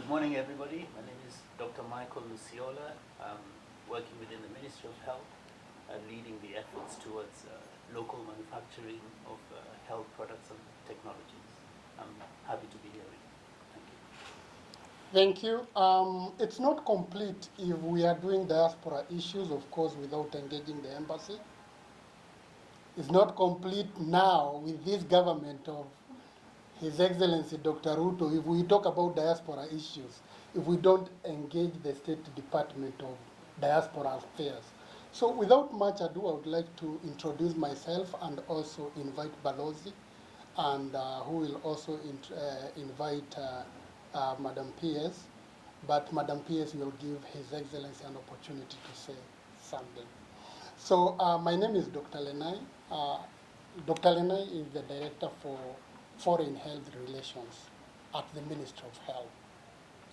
Good morning, everybody. My name is Dr. Michael Luciola. I'm working within the Ministry of Health, leading the efforts towards local manufacturing of health products and technologies. I'm happy to be here with you. Thank you. Thank you. It's not complete if we are doing diaspora issues, of course, without engaging the embassy. It's not complete now with this government of His Excellency Dr. Ruto if we talk about diaspora issues, if we don't engage the State Department of Diaspora Affairs. So without much ado, I would like to introduce myself and also invite Balozi, and who will also invite Madam PS. But Madam PS will give His Excellency an opportunity to say something. So my name is Dr. Lenai. Dr. Lenai is the Director for Foreign Health Relations at the Ministry of Health,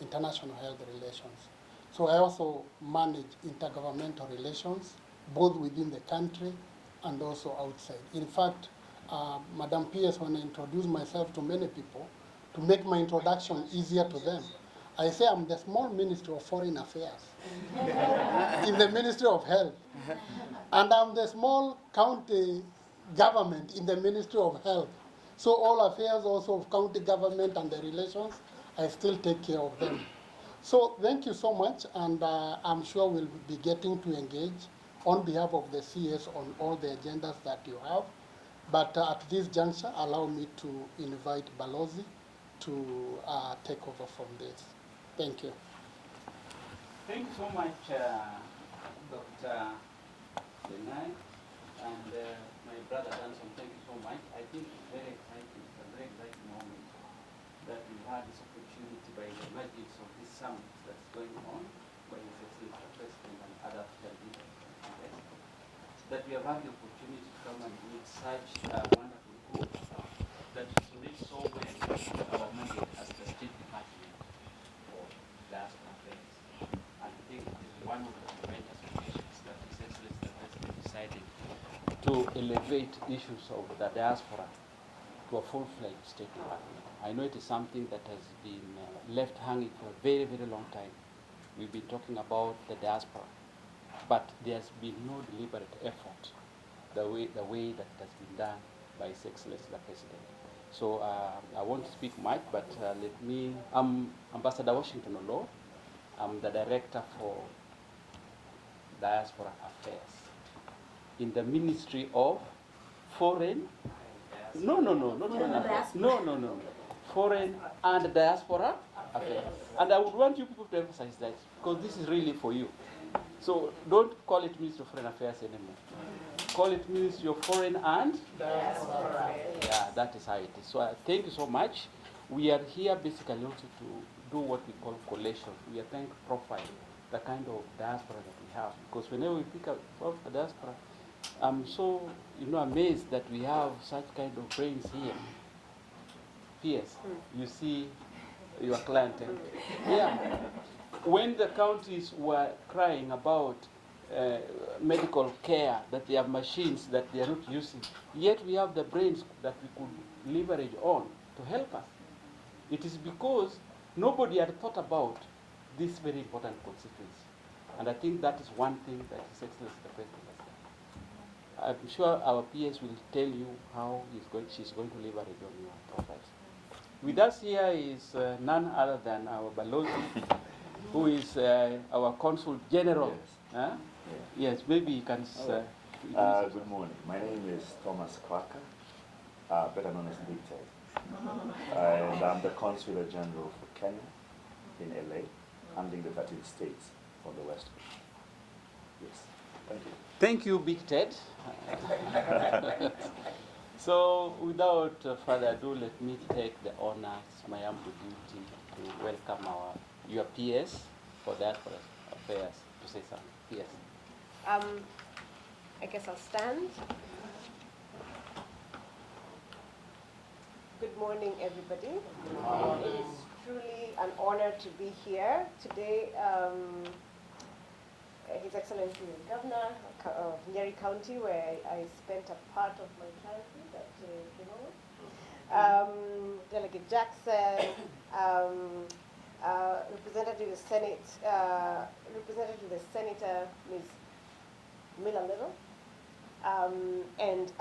International Health Relations. So I also manage intergovernmental relations, both within the country and also outside. In fact, Madam PS, when I introduce myself to many people, to make my introduction easier to them, I say I'm the small Ministry of Foreign Affairs in the Ministry of Health. And I'm the small county government in the Ministry of Health. So all affairs also of county government and the relations, I still take care of them. So thank you so much, and I'm sure we'll be getting to engage on behalf of the CS on all the agendas that you have. But at this juncture, allow me to invite Balozi to take over from this. Thank you. Thank you so much, Dr. Lenai, and my brother Danson. Thank you so much. I think it's very exciting. It's a very exciting moment that we had this opportunity by the magic of this summit that's going on by His Excellency the President and other leaders, that we have had the opportunity to come and meet such a wonderful group that reach so well our mandate as the State Department for Diaspora Affairs. And I think it is one of the momentous occasions that His Excellency the President decided to elevate issues of the diaspora to a full-fledged State Department. I know it is something that has been left hanging for a very, very long time. We've been talking about the diaspora, but there's been no deliberate effort the way that it has been done by His Excellency the President. So I won't speak much, but I'm Ambassador Washington Olo. I'm the Director for Diaspora Affairs in the Ministry of Foreign. No, not Foreign Affairs. No. Foreign and Diaspora Affairs. And I would want you people to emphasize that, because this is really for you. So don't call it Ministry of Foreign Affairs anymore. Call it Ministry of Foreign and Diaspora. Yeah, that is how it is. So thank you so much. We are here basically also to do what we call collation. We are trying to profile the kind of diaspora that we have. Because whenever we pick up the diaspora, I'm so amazed that we have such kind of brains here. P.S. You see your client. Yeah. When the counties were crying about medical care, that they have machines that they are not using, yet we have the brains that we could leverage on to help us. It is because nobody had thought about this very important constituency. And I think that is one thing that His Excellency the President has done. I'm sure our PS will tell you how she's going to leverage on your profiles. With us here is none other than our Balozi, who is our Consul General. Yes. Huh? Yes, maybe you can. Good morning. My name is Thomas Kwaka, better known as Big Ted. And I'm the Consular General for Kenya in LA, handling the 13 states on the West Coast. Yes, thank you. Thank you, Big Ted. So, without further ado, let me take the honor, it's my humble duty, to welcome your PS for Diaspora Affairs to say something. Yes. I guess I'll stand. Good morning, everybody. It is truly an honor to be here today. His Excellency the Governor of Nyeri County, where I spent a part of my childhood at Delegate Jackson, Representative Representative Senator Ms. Miller Little, and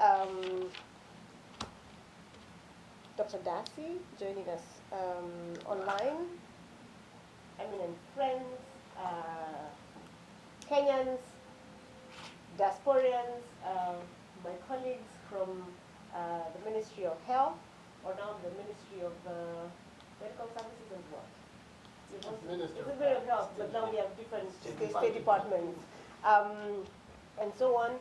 Dr. Darcy joining us online, eminent friends, Kenyans, diasporians, my colleagues from the Ministry of Health, or now the Ministry of Medical Services and what? It's the Ministry of Health, but now we have different state departments, and so on.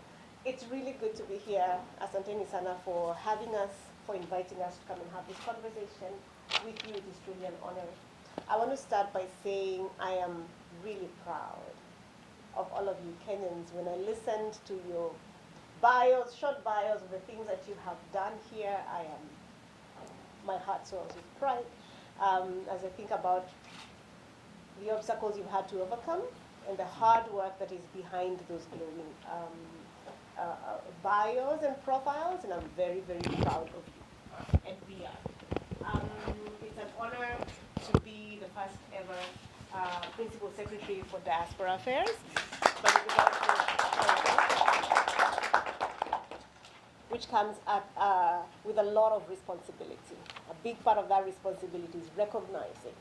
It's really good to be here. Asanteni sana for having us, for inviting us to come and have this conversation with you. It is truly an honor. I want to start by saying I am really proud of all of you Kenyans. When I listened to your bios, short bios of the things that you have done here, my heart swells with pride as I think about the obstacles you've had to overcome and the hard work that is behind those glowing bios and profiles, and I'm very, very proud of you. And we are. It's an honor to be the first ever Principal Secretary for Diaspora Affairs. Which comes up with a lot of responsibility. A big part of that responsibility is recognizing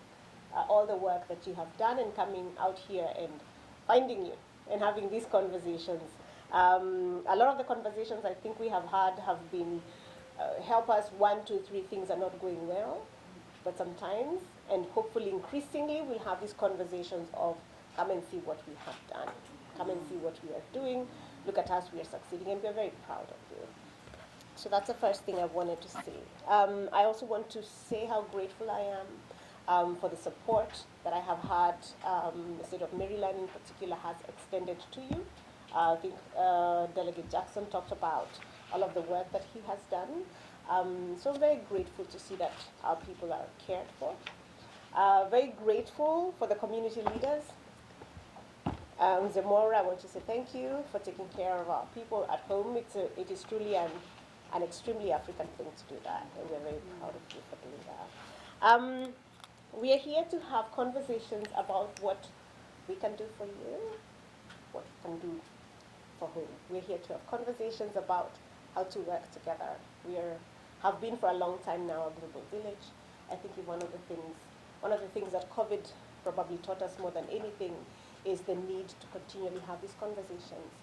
all the work that you have done and coming out here and finding you and having these conversations. A lot of the conversations I think we have had have been help us 1, 2, 3 things are not going well, but sometimes, and hopefully increasingly, we'll have these conversations of come and see what we have done, come and see what we are doing, look at us, we are succeeding, and we're very proud of you. So that's the first thing I wanted to say. I also want to say how grateful I am for the support that I have had, the state of Maryland in particular has extended to you. I think Delegate Jackson talked about all of the work that he has done. So I'm very grateful to see that our people are cared for. Very grateful for the community leaders. Zemora, I want to say thank you for taking care of our people at home. It is truly an extremely African thing to do that, and we're very proud of you for doing that. We are here to have conversations about what we can do for you, what we can do for home. We're here to have conversations about how to work together. Have been for a long time now a global village. I think one of the things that COVID probably taught us more than anything is the need to continually have these conversations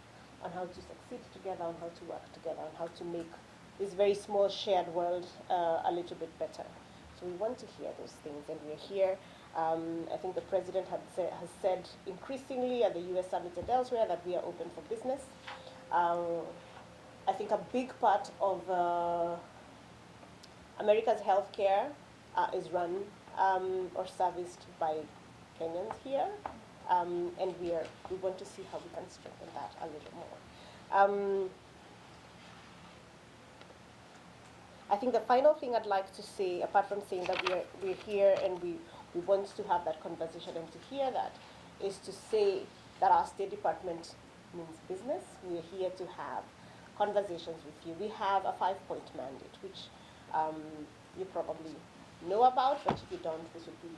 on how to succeed together, on how to work together, on how to make this very small shared world a little bit better. So we want to hear those things, and we're here. I think the president has said increasingly at the US summit and elsewhere that we are open for business. I think a big part of America's healthcare is run or serviced by Kenyans here, and we want to see how we can strengthen that a little more. I think the final thing I'd like to say, apart from saying that we're here and we want to have that conversation and to hear that, is to say that our State Department means business. We're here to have conversations with you. We have a 5-point mandate, which you probably know about, but if you don't, this would be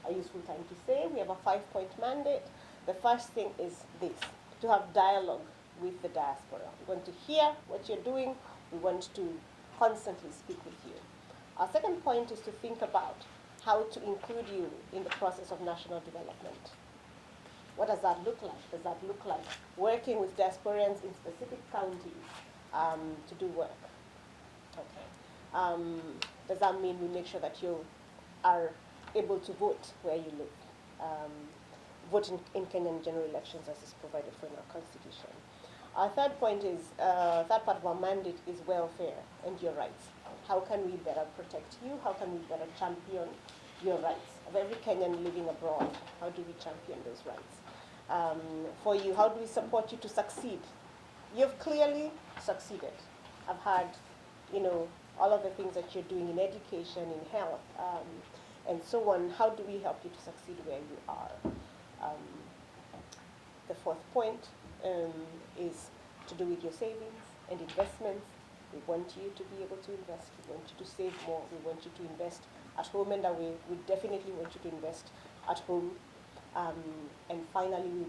a useful time to say. We have a 5-point mandate. The first thing is this, to have dialogue with the diaspora. We want to hear what you're doing. We want to constantly speak with you. Our second point is to think about how to include you in the process of national development. What does that look like? Does that look like working with diasporians in specific counties to do work? Okay. Does that mean we make sure that you are able to vote where you live? Vote in Kenyan general elections as is provided for in our constitution. Our third point is, third part of our mandate is welfare and your rights. How can we better protect you? How can we better champion your rights of every Kenyan living abroad? How do we champion those rights? For you, how do we support you to succeed? You've clearly succeeded. I've had, all of the things that you're doing in education, in health, and so on. How do we help you to succeed where you are? The fourth point is to do with your savings and investments. We want you to be able to invest. We want you to save more. We want you to invest at home and away. We definitely want you to invest at home. And finally, we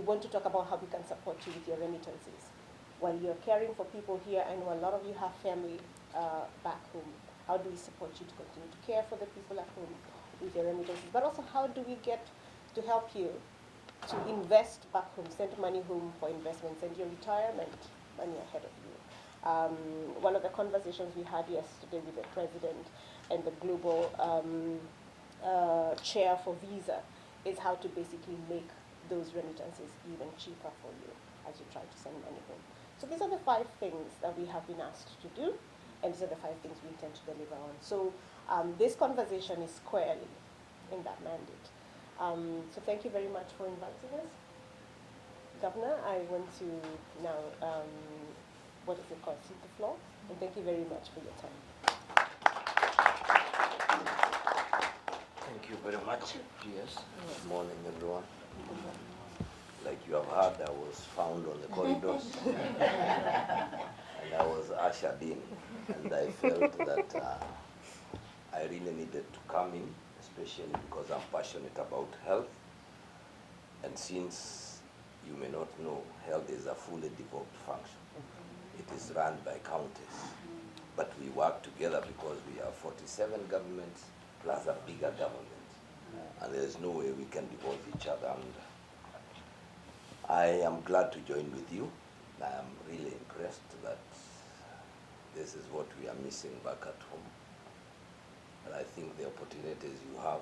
want to talk about how we can support you with your remittances. While you're caring for people here, I know a lot of you have family back home. How do we support you to continue to care for the people at home with your remittances? But also, how do we get to help you to invest back home, send money home for investments, and your retirement money ahead of you? One of the conversations we had yesterday with the president and the global chair for Visa is how to basically make those remittances even cheaper for you as you try to send money home. So these are the 5 things that we have been asked to do, and these are the 5 things we intend to deliver on. So this conversation is squarely in that mandate. So thank you very much for inviting us. Governor, I want to now, cede the floor, and thank you very much for your time. Thank you very much, GS. Good morning, everyone. Like you have heard, I was found on the corridors, and I was ushered in, and I felt that I really needed to come in, especially because I'm passionate about health. And since you may not know, health is a fully devolved function. It is run by counties, but we work together because we are 47 governments plus a bigger government. And there is no way we can divorce each other. And I am glad to join with you. I am really impressed that this is what we are missing back at home. And I think the opportunities you have